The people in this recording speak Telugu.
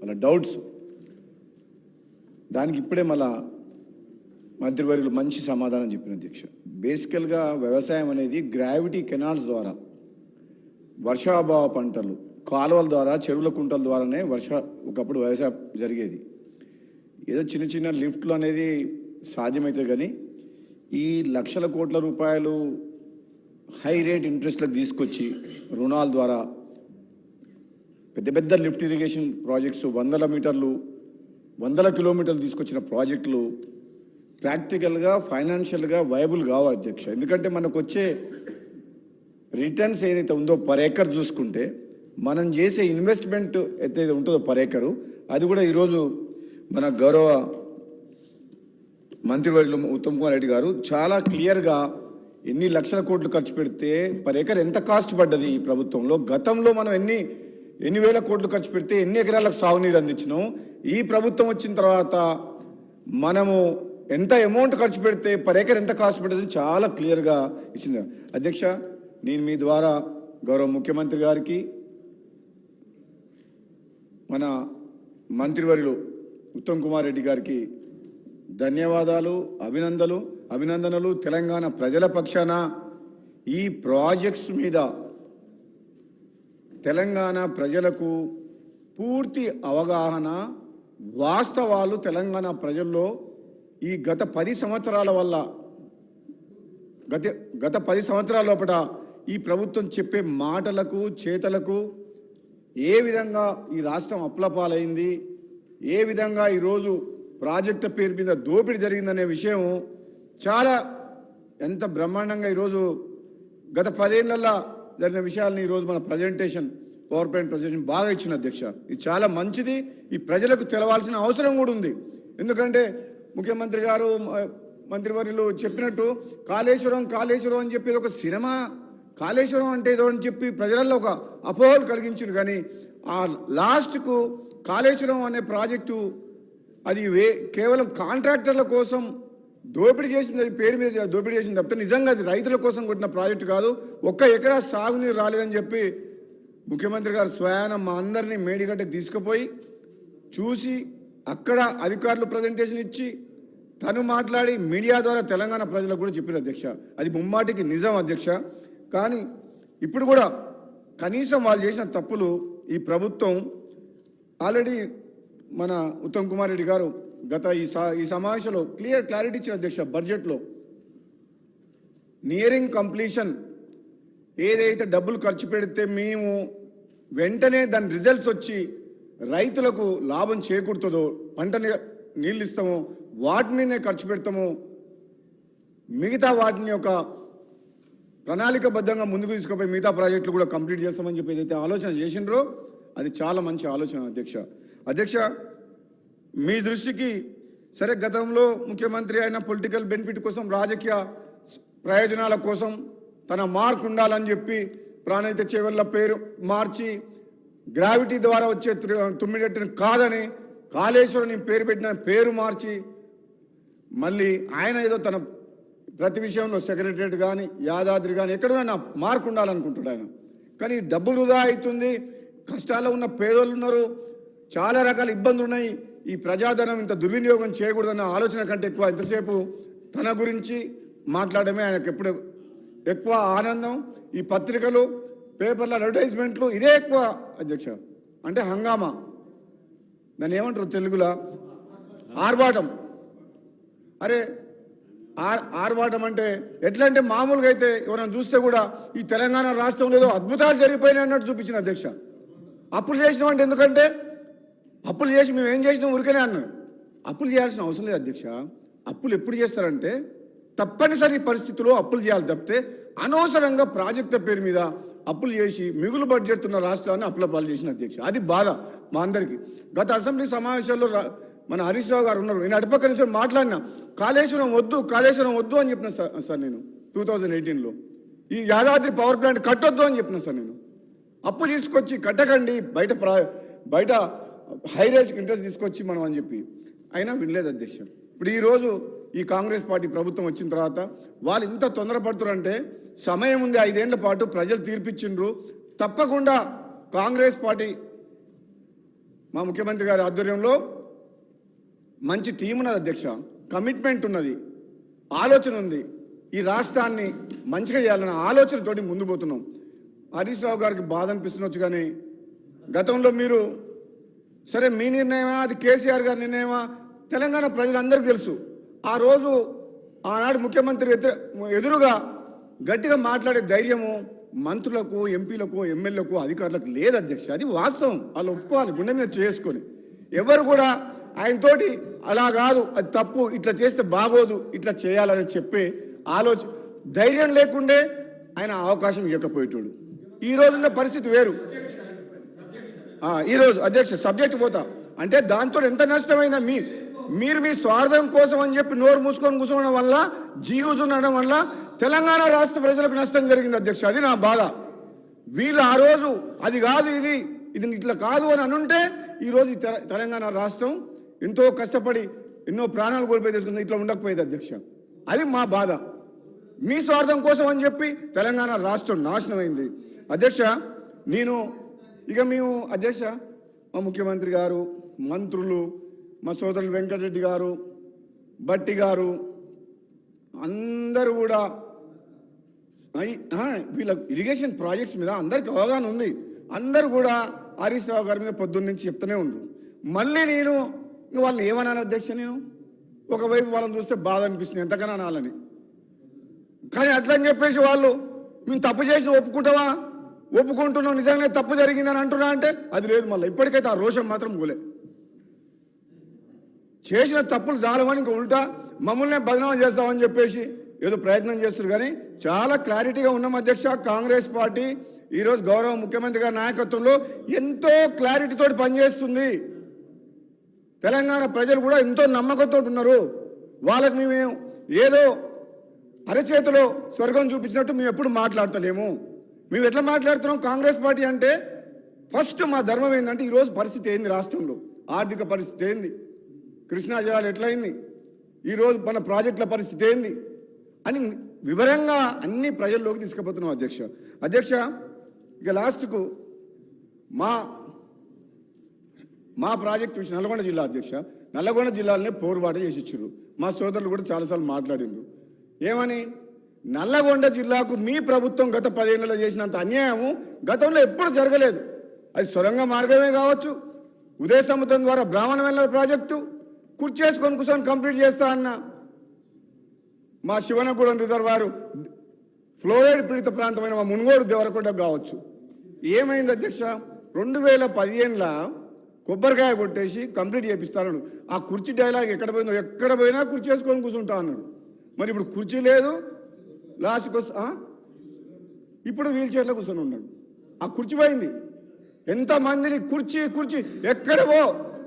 వాళ్ళ డౌట్స్. దానికి ఇప్పుడే మళ్ళా మంత్రివర్యులు మంచి సమాధానం చెప్పిన అధ్యక్ష. బేసికల్గా వ్యవసాయం అనేది గ్రావిటీ కెనాల్స్ ద్వారా, వర్షాభావ పంటలు, కాలువల ద్వారా, చెరువుల కుంటల ద్వారానే ఒకప్పుడు వ్యవసాయం జరిగేది. ఏదో చిన్న చిన్న లిఫ్ట్లు అనేది సాధ్యమవుతుంది, కానీ ఈ లక్షల కోట్ల రూపాయలు హై రేట్ ఇంట్రెస్ట్లకు తీసుకొచ్చి రుణాల ద్వారా పెద్ద పెద్ద లిఫ్ట్ ఇరిగేషన్ ప్రాజెక్ట్స్, 100 మీటర్లు 100 కిలోమీటర్లు తీసుకొచ్చిన ప్రాజెక్టులు ప్రాక్టికల్గా ఫైనాన్షియల్గా వైబుల్ కావాలి అధ్యక్ష. ఎందుకంటే మనకు వచ్చే రిటర్న్స్ ఏదైతే ఉందో పర్ ఏకర్ చూసుకుంటే, మనం చేసే ఇన్వెస్ట్మెంట్ ఏదైతే ఉంటుందో పర్ ఏకరు, అది కూడా ఈరోజు మన గౌరవ మంత్రివర్యులు ఉత్తమ్ కుమార్ రెడ్డి గారు చాలా క్లియర్గా ఎన్ని లక్షల కోట్లు ఖర్చు పెడితే పర్ ఏకర్ ఎంత కాస్ట్ పడ్డది ఈ ప్రభుత్వంలో, గతంలో మనం ఎన్ని వేల కోట్లు ఖర్చు పెడితే ఎన్ని ఎకరాలకు సాగునీరు అందించినాం, ఈ ప్రభుత్వం వచ్చిన తర్వాత మనము ఎంత అమౌంట్ ఖర్చు పెడితే పర్ ఏకర్ ఎంత కాస్ట్ పడ్డది చాలా క్లియర్గా ఇచ్చింది అధ్యక్ష. నేను మీ ద్వారా గౌరవ ముఖ్యమంత్రి గారికి, మన మంత్రివర్యులు ఉత్తమ్ కుమార్ రెడ్డి గారికి ధన్యవాదాలు, అభినందనలు. తెలంగాణ ప్రజల పక్షాన ఈ ప్రాజెక్ట్స్ మీద తెలంగాణ ప్రజలకు పూర్తి అవగాహన, వాస్తవాలు తెలంగాణ ప్రజల్లో ఈ గత 10 సంవత్సరాల వల్ల గత 10 సంవత్సరాల లోపల ఈ ప్రభుత్వం చెప్పే మాటలకు, చేతలకు ఏ విధంగా ఈ రాష్ట్రం అప్లపాలైంది, ఏ విధంగా ఈరోజు ప్రాజెక్టు పేరు మీద దోపిడీ జరిగిందనే విషయం చాలా ఎంత బ్రహ్మాండంగా ఈరోజు గత 10 ఏళ్లలో జరిగిన విషయాలని ఈరోజు మన పవర్ పాయింట్ ప్రజెంటేషన్ బాగా ఇచ్చిన అధ్యక్ష. ఇది చాలా మంచిది, ఈ ప్రజలకు తెలవాల్సిన అవసరం కూడా ఉంది. ఎందుకంటే ముఖ్యమంత్రి గారు, మంత్రివర్యులు చెప్పినట్టు కాళేశ్వరం అని చెప్పేది ఒక సినిమా, కాళేశ్వరం అంటే ఏదో అని చెప్పి ప్రజలలో ఒక అపోహలు కలిగించారు. కానీ ఆ లాస్ట్కు కాళేశ్వరం అనే ప్రాజెక్టు అది కేవలం కాంట్రాక్టర్ల కోసం దోపిడీ చేసింది, అది పేరు మీద దోపిడీ చేసింది తప్పితే నిజంగా అది రైతుల కోసం కొట్టిన ప్రాజెక్టు కాదు. 1 ఎకరా సాగునీరు రాలేదని చెప్పి ముఖ్యమంత్రి గారు స్వయాన మా అందరినీ మేడిగడ్డకు తీసుకుపోయి చూసి, అక్కడ అధికారులు ప్రజెంటేషన్ ఇచ్చి, తను మాట్లాడి మీడియా ద్వారా తెలంగాణ ప్రజలకు కూడా చెప్పారు అధ్యక్ష. అది ముమ్మాటికి నిజం అధ్యక్ష. కానీ ఇప్పుడు కూడా కనీసం వాళ్ళు చేసిన తప్పులు ఈ ప్రభుత్వం ఆల్రెడీ మన ఉత్తమ్ కుమార్ రెడ్డి గారు గత ఈ సమావేశంలో క్లారిటీ ఇచ్చిన అధ్యక్ష. బడ్జెట్లో నియరింగ్ కంప్లీషన్ ఏదైతే డబ్బులు ఖర్చు పెడితే మేము వెంటనే దాని రిజల్ట్స్ వచ్చి రైతులకు లాభం చేకూరుతుందో, పంటని నీళ్ళు ఇస్తామో వాటి మీదే ఖర్చు పెడతామో, మిగతా వాటిని ఒక ప్రణాళికబద్ధంగా ముందుకు తీసుకుపోయి మిగతా ప్రాజెక్టులు కూడా కంప్లీట్ చేస్తామని చెప్పి ఏదైతే ఆలోచన చేసిండ్రో అది చాలా మంచి ఆలోచన అధ్యక్ష. మీ దృష్టికి సరే, గతంలో ముఖ్యమంత్రి అయిన పొలిటికల్ బెనిఫిట్ కోసం, రాజకీయ ప్రయోజనాల కోసం తన మార్క్ ఉండాలని చెప్పి ప్రాణహిత చేవెళ్ళ పేరు మార్చి గ్రావిటీ ద్వారా వచ్చే తుమ్మిడెట్టుని కాదని కాళేశ్వరం పేరు పెట్టిన పేరు మార్చి మళ్ళీ ఆయన ఏదో తన ప్రతి విషయంలో సెక్రటరియట్ కానీ, యాదాద్రి కానీ ఎక్కడైనా మార్క్ ఉండాలనుకుంటాడు ఆయన. కానీ డబ్బు వృధా అవుతుంది, కష్టాల్లో ఉన్న పేదోళ్ళు ఉన్నారు, చాలా రకాల ఇబ్బందులు ఉన్నాయి. ఈ ప్రజాధనం ఇంత దుర్వినియోగం చేయకూడదన్న ఆలోచన కంటే ఎక్కువ ఎంతసేపు తన గురించి మాట్లాడమే ఆయనకు ఎప్పుడు ఎక్కువ ఆనందం. ఈ పత్రికలు, పేపర్ల అడ్వర్టైజ్మెంట్లు ఇదే ఎక్కువ అధ్యక్ష. అంటే హంగామా, దాన్ని ఏమంటారు తెలుగులో, ఆర్భాటం. అరే ఆర్భాటం అంటే ఎట్లా అంటే మామూలుగా అయితే ఎవరైనా చూస్తే కూడా ఈ తెలంగాణ రాష్ట్రంలో ఏదో అద్భుతాలు జరిగిపోయినాయి అన్నట్టు చూపించిన అధ్యక్ష. అప్పులు చేసినాం అంటే, ఎందుకంటే అప్పులు చేసి మేము ఏం చేసినాం ఊరికనే అన్నాడు. అప్పులు చేయాల్సిన అవసరం లేదు అధ్యక్ష. అప్పులు ఎప్పుడు చేస్తారంటే తప్పనిసరి పరిస్థితుల్లో అప్పులు చేయాలి తప్పితే అనవసరంగా ప్రాజెక్టుల పేరు మీద అప్పులు చేసి మిగులు బడ్జెట్ ఉన్న రాష్ట్రాన్ని అప్పుల పాలు చేసిన అధ్యక్ష. అది బాధ మా అందరికీ. గత అసెంబ్లీ సమావేశాల్లో మన హరీష్ రావు గారు ఉన్నారు, నేను అటుపక్క నుంచి మాట్లాడినా కాళేశ్వరం వద్దు అని చెప్పిన సార్ నేను 2018లో. ఈ యాదాద్రి పవర్ ప్లాంట్ కట్టొద్దు అని చెప్పిన సార్ నేను. అప్పు తీసుకొచ్చి కట్టకండి, బయట హైరేజ్కి ఇంట్రెస్ట్ తీసుకొచ్చి మనం అని చెప్పి అయినా వినలేదు అధ్యక్ష. ఇప్పుడు ఈరోజు ఈ కాంగ్రెస్ పార్టీ ప్రభుత్వం వచ్చిన తర్వాత వాళ్ళు ఇంత తొందరపడుతున్నారంటే సమయం ఉంది, 5 ఏళ్ల పాటు ప్రజలు తీర్పిచ్చిండ్రు. తప్పకుండా కాంగ్రెస్ పార్టీ మా ముఖ్యమంత్రి గారి ఆధ్వర్యంలో మంచి టీం ఉన్నది అధ్యక్ష, కమిట్మెంట్ ఉన్నది, ఆలోచన ఉంది. ఈ రాష్ట్రాన్ని మంచిగా చేయాలన్న ఆలోచనతోటి ముందు పోతున్నాం. హరీష్ రావు గారికి బాధ అనిపిస్తుండొచ్చు, కానీ గతంలో మీరు సరే మీ నిర్ణయమా అది కేసీఆర్ గారి నిర్ణయమా తెలంగాణ ప్రజలందరికీ తెలుసు. ఆ రోజు ఆనాడు ముఖ్యమంత్రి ఎదురుగా గట్టిగా మాట్లాడే ధైర్యము మంత్రులకు, ఎంపీలకు, ఎమ్మెల్యేలకు, అధికారులకు లేదు అధ్యక్ష. అది వాస్తవం, వాళ్ళు ఒప్పుకోవాలి గుండె మీద చేసుకొని. ఎవరు కూడా ఆయనతోటి అలా కాదు, అది తప్పు, ఇట్లా చేస్తే బాగోదు, ఇట్లా చేయాలని చెప్పే ఆలోచన ధైర్యం లేకుండే ఆయన అవకాశం ఇవ్వకపోయేటోడు. ఈ రోజున్న పరిస్థితి వేరు. ఈరోజు అధ్యక్ష సబ్జెక్ట్ పోతా అంటే దాంతో ఎంత నష్టమైందా? మీరు మీ స్వార్థం కోసం అని చెప్పి నోరు మూసుకొని కూర్చోవడం వల్ల, జీవుజు ఉండడం వల్ల తెలంగాణ రాష్ట్ర ప్రజలకు నష్టం జరిగింది అధ్యక్ష. అది నా బాధ. వీళ్ళు ఆ రోజు అది కాదు, ఇది ఇట్లా కాదు అని అనుంటే ఈరోజు తెలంగాణ రాష్ట్రం ఎంతో కష్టపడి ఎన్నో ప్రాణాలు కోల్పోయి తీసుకుంది, ఇట్లా ఉండకపోయేది అధ్యక్ష. అది మా బాధ. మీ స్వార్థం కోసం అని చెప్పి తెలంగాణ రాష్ట్రం నాశనం అయింది అధ్యక్ష. మేము అధ్యక్ష, మా ముఖ్యమంత్రి గారు, మంత్రులు, మా సోదరులు వెంకటరెడ్డి గారు, భట్టి గారు అందరూ కూడా వీళ్ళ ఇరిగేషన్ ప్రాజెక్ట్స్ మీద అందరికి అవగాహన ఉంది. అందరూ కూడా హరీష్ రావు గారి మీద పొద్దున్న నుంచి చెప్తూనే ఉండరు. మళ్ళీ నేను వాళ్ళని ఏమన్నాను అధ్యక్ష? నేను ఒకవైపు వాళ్ళని చూస్తే బాధ అనిపిస్తుంది, ఎంతకన్నా అనాలని. కానీ అట్లని చెప్పేసి వాళ్ళు మేము తప్పు చేసిన ఒప్పుకుంటావా, ఒప్పుకుంటున్నాం, నిజంగా తప్పు జరిగిందని అంటున్నా అంటే అది లేదు. మళ్ళీ ఇప్పటికైతే ఆ రోషం మాత్రం పోలే. చేసిన తప్పులు చాలమని ఇంకా ఉల్టా మమ్మల్నే బదనామా చేస్తామని చెప్పేసి ఏదో ప్రయత్నం చేస్తారు. కానీ చాలా క్లారిటీగా ఉన్నాం అధ్యక్ష. కాంగ్రెస్ పార్టీ ఈరోజు గౌరవ ముఖ్యమంత్రి గారి నాయకత్వంలో ఎంతో క్లారిటీతో పనిచేస్తుంది. తెలంగాణ ప్రజలు కూడా ఎంతో నమ్మకంతో ఉన్నారు. వాళ్ళకి మేము ఏదో అరచేతిలో స్వర్గం చూపించినట్టు మేము ఎప్పుడు మాట్లాడతలేము. మేము ఎట్లా మాట్లాడుతున్నాం? కాంగ్రెస్ పార్టీ అంటే ఫస్ట్ మా ధర్మం ఏంటంటే ఈరోజు పరిస్థితి ఏంది, రాష్ట్రంలో ఆర్థిక పరిస్థితి ఏంది, కృష్ణా జలాలు ఎట్లయింది, ఈరోజు మన ప్రాజెక్టుల పరిస్థితి ఏంది అని వివరంగా అన్ని ప్రజల్లోకి తీసుకుపోతున్నాం అధ్యక్ష. ఇక లాస్ట్కు మా ప్రాజెక్టు విషయం నల్గొండ జిల్లా అధ్యక్ష. నల్గొండ జిల్లాలోనే పోరుబాట చేసి ఇచ్చారు. మా సోదరులు కూడా చాలాసార్లు మాట్లాడిండ్రు. ఏమని? నల్లగొండ జిల్లాకు మీ ప్రభుత్వం గత 10 ఏళ్ళలో చేసినంత అన్యాయము గతంలో ఎప్పుడు జరగలేదు. అది సొరంగ మార్గమే కావచ్చు, ఉదయ సముద్రం ద్వారా బ్రాహ్మణ వెల్ల ప్రాజెక్టు కుర్చేసుకొని కూర్చొని కంప్లీట్ చేస్తా అన్న మా శివనగూడెం రిజర్వాయర్ ఫ్లోరైడ్ పీడిత ప్రాంతమైన మా మున్గోడు దేవరకొండ కావచ్చు. ఏమైంది అధ్యక్ష? 2015లో కొబ్బరికాయ కొట్టేసి కంప్లీట్ చేపిస్తాను. ఆ కుర్చీ డైలాగ్ ఎక్కడ పోయినా కుర్చీ వేసుకొని కూర్చుంటా అన్నాడు. మరి ఇప్పుడు కుర్చీ లేదు, లాస్ట్కి ఇప్పుడు వీల్ చైర్లో కూర్చొని ఉన్నాడు. ఆ కుర్చీ పోయింది. ఎంతమందిని కుర్చీ ఎక్కడవో